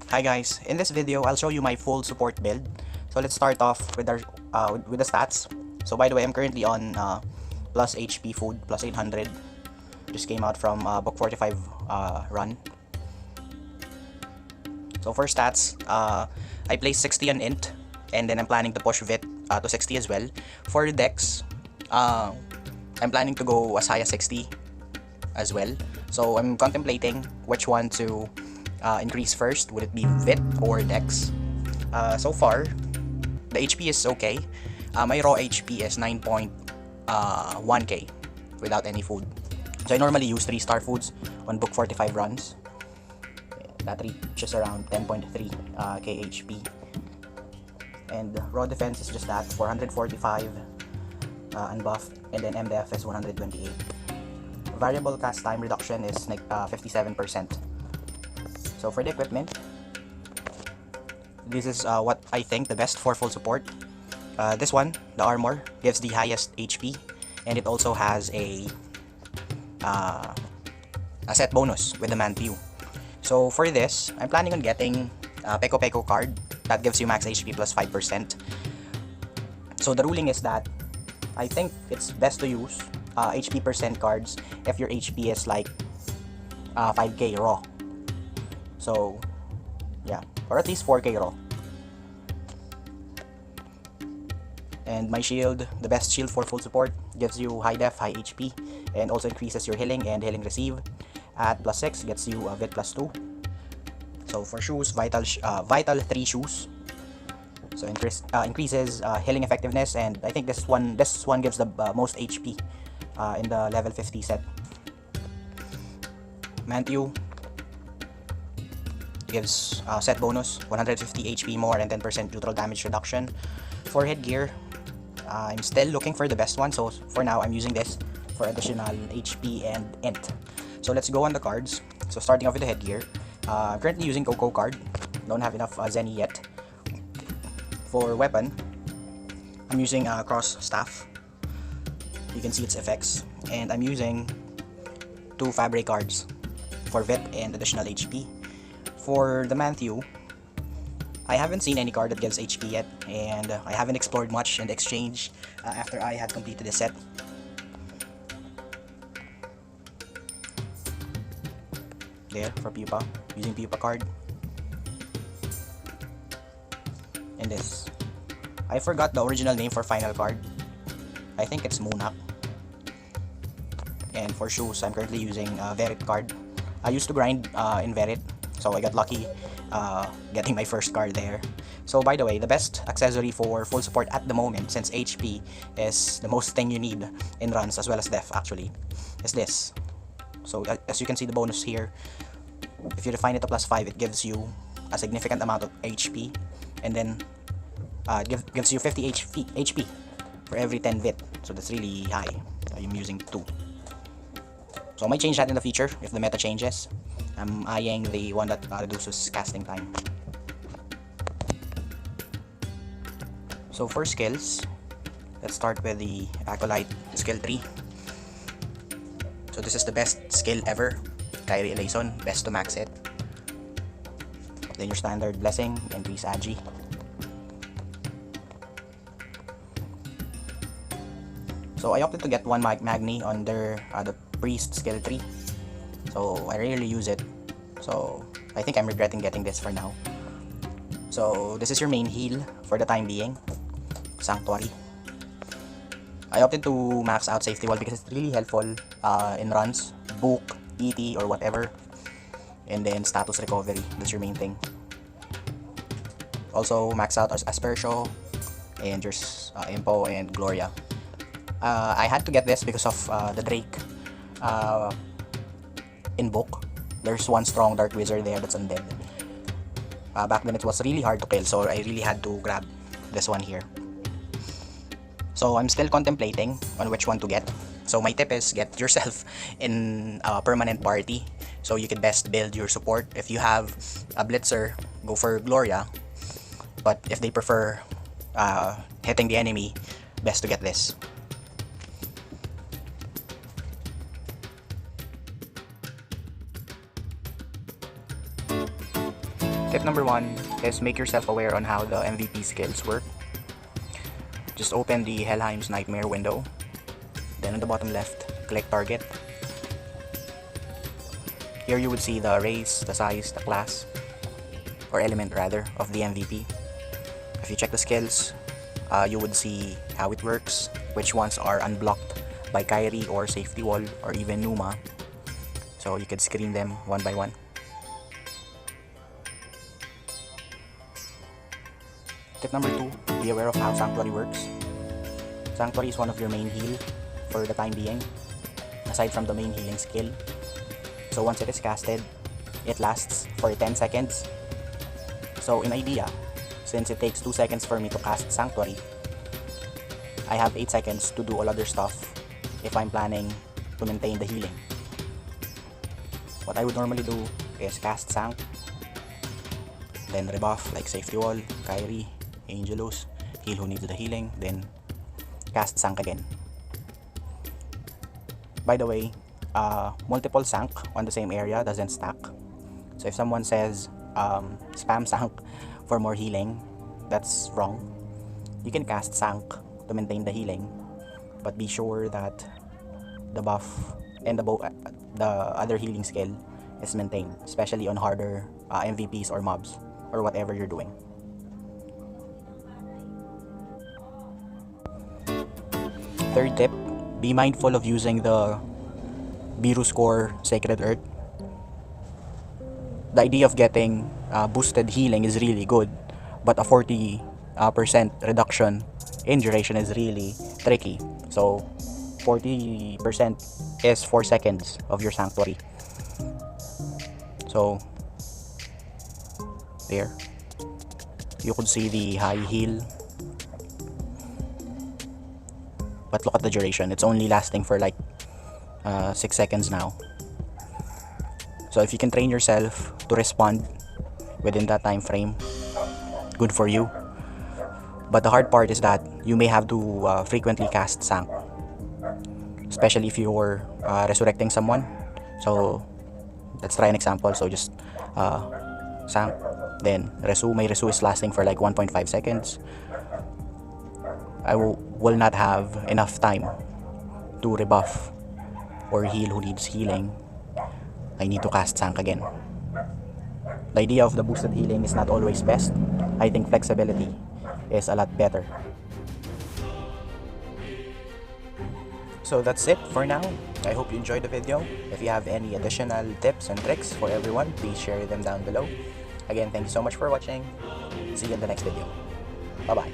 Hi guys, in this video I'll show you my full support build. So let's start off with our with the stats. So by the way, I'm currently on plus HP food plus 800. Just came out from book 45 run. So for stats, I placed 60 on int, and then I'm planning to push vit to 60 as well. For dex, I'm planning to go as high as 60 as well. So I'm contemplating which one to increase first. Would it be vit or dex? So far, the HP is okay. My raw HP is 9.1k without any food. So I normally use 3-star foods on book 45 runs. That reaches around 10.3k HP. And raw defense is just that, 445 unbuffed, and then MDF is 128. Variable cast time reduction is like 57%. So for the equipment, this is what I think the best for full support. This one, the armor, gives the highest HP, and it also has a set bonus with the man view. So for this, I'm planning on getting a Peko Peko card that gives you max HP plus 5%. So the ruling is that I think it's best to use HP percent cards if your HP is like 5k raw. So yeah, or at least 4k raw. And my shield, the best shield for full support, gives you high def, high HP, and also increases your healing and healing receive. At plus 6 gets you vit plus 2. So for shoes, vital 3 shoes. So increases healing effectiveness, and I think this one gives the most HP in the level 50 set. Mantiu gives set bonus, 150 HP more and 10% neutral damage reduction. For headgear, I'm still looking for the best one, so for now I'm using this for additional HP and int. So let's go on the cards. So starting off with the headgear, I'm currently using Coco card, don't have enough Zenny yet. For weapon, I'm using cross staff, you can see its effects, and I'm using 2 fabric cards for vit and additional HP. For the Manthew, I haven't seen any card that gives HP yet, and I haven't explored much in the exchange after I had completed the set. There, for Pupa, using Pupa card. And this, I forgot the original name for final card. I think it's Munak. And for shoes, I'm currently using Verit card. I used to grind in Verit, so I got lucky getting my first card there. So by the way, the best accessory for full support at the moment, since HP is the most thing you need in runs as well as def actually, is this. So as you can see the bonus here, if you define it to plus 5, it gives you a significant amount of HP, and then gives you 50 HP for every 10 vit, so that's really high. I'm using 2. So I might change that in the future if the meta changes. I'm eyeing the one that reduces casting time. So for skills, let's start with the Acolyte skill 3. So this is the best skill ever, Kyrie Eleison, best to max it. Then your standard blessing, increase agi. So I opted to get one Magni under the priest skill 3. So I rarely use it, so I think I'm regretting getting this for now. So this is your main heal for the time being, Sanctuary. I opted to max out safety wall because it's really helpful in runs, book, ET or whatever. And then status recovery, that's your main thing. Also max out as Aspercio and your Impo and Gloria. I had to get this because of the Drake in book. There's one strong dark wizard there that's undead. Back then it was really hard to kill, so I really had to grab this one here. So I'm still contemplating on which one to get. So my tip is get yourself in a permanent party, so you can best build your support. If you have a blitzer, go for Gloria, but if they prefer hitting the enemy, best to get this. Tip number 1 is make yourself aware on how the MVP skills work. Just open the Helheim's Nightmare window. Then on the bottom left, click Target. Here you would see the race, the size, the class, or element rather, of the MVP. If you check the skills, you would see how it works, which ones are unblocked by Kyrie or Safety Wall or even Numa. So you could screen them one by one. Tip number 2, be aware of how Sanctuary works. Sanctuary is one of your main heal for the time being, aside from the main healing skill. So once it is casted, it lasts for 10 seconds. So in idea, since it takes 2 seconds for me to cast Sanctuary, I have 8 seconds to do all other stuff if I'm planning to maintain the healing. What I would normally do is cast Sanct, then rebuff like Safety Wall, Kyrie, Angelus, heal who needs the healing, then cast Sanct again. By the way, multiple Sanct on the same area doesn't stack. So if someone says spam Sanct for more healing, that's wrong. You can cast Sanct to maintain the healing, but be sure that the buff and the other healing skill is maintained, especially on harder MVPs or mobs or whatever you're doing. Third tip, be mindful of using the Biru Score Sacred Earth. The idea of getting boosted healing is really good, but a 40% reduction in duration is really tricky. So 40% is 4 seconds of your Sanctuary. So there, you could see the high heal, but look at the duration. It's only lasting for like 6 seconds now. So if you can train yourself to respond within that time frame, good for you. But the hard part is that you may have to frequently cast Sanct, especially if you're resurrecting someone. So let's try an example. So just Sanct, then Resu. My Resu is lasting for like 1.5 seconds. I will not have enough time to rebuff or heal who needs healing. I need to cast Sanct again. The idea of the boosted healing is not always best. I think flexibility is a lot better. So that's it for now. I hope you enjoyed the video. If you have any additional tips and tricks for everyone, please share them down below. Again, thank you so much for watching. See you in the next video. Bye bye.